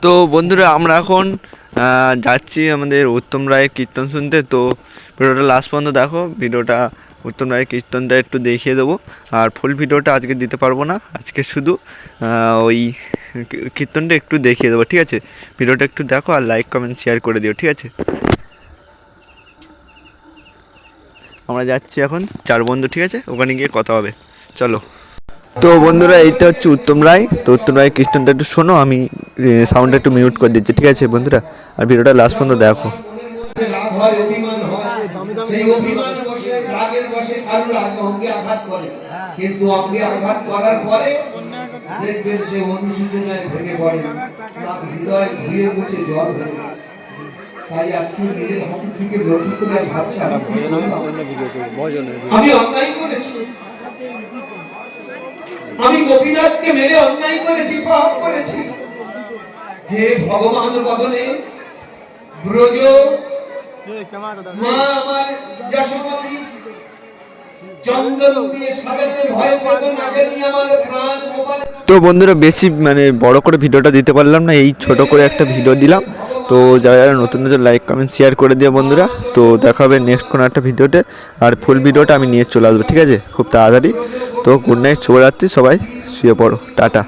তো বন্ধুরা আমরা এখন যাচ্ছি আমাদের উত্তম রায়ের কীর্তন শুনতে। তো ভিডিওটা লাস্ট পর্যন্ত দেখো, ভিডিওটা উত্তম রায়ের কীর্তনটা একটু দেখিয়ে দেবো। আর ফুল ভিডিওটা আজকে দিতে পারবো না, আজকে শুধু ওই কীর্তনটা একটু দেখিয়ে দেবো, ঠিক আছে? ভিডিওটা একটু দেখো আর লাইক কমেন্ট শেয়ার করে দিও, ঠিক আছে? আমরা যাচ্ছি এখন 4 বন্ধু, ঠিক আছে? ওখানে গিয়ে কথা হবে, চলো। তো বন্ধুরা এইটা হচ্ছে উত্তম রায়। তো উত্তম রায়ের কীর্তনটা একটু শোনো, আমি সাউন্ডটা একটু মিউট করে দিচ্ছি, ঠিক আছে বন্ধুরা? আর ভিডিওটা লাস্ট পর্যন্ত দেখো। কিন্তু অঙ্গে আঘাত করার পরে দেখবেন সে অনুশোচনায় ভেঙে পড়ে, তার হৃদয় ধুয়ে মুছে জল হয়ে গেছে। তাই আজকে নিজের হাতের দিকে লক্ষ্য করে ভাবছি আমি অন্যায় করেছি, আমি গোপীনাথকে মেরে অন্যায় করেছি, পাপ করেছি। যে ভগবান বদনে ব্রজ মা আমার যশোমতী চন্দন দিয়ে সাজাতে ভয় পেত না জানি আমার প্রাণ গোপাল। তো বন্ধুরা বেশি বড় করে ভিডিওটা দিতে পারলাম না, এই ছোট করে একটা ভিডিও দিলাম। তো যারা নতুন লাইক কমেন্ট শেয়ার করে দিও বন্ধুরা। তো দেখা হবে নেক্সট কোনো একটা ভিডিওতে, আর ফুল ভিডিওটা আমি নিয়ে চলে আসবো, ঠিক আছে? খুব তাড়াতাড়ি। তো গুড নাইট, শুভরাত্রি, সবাই শুয়ে পড়ো, টাটা।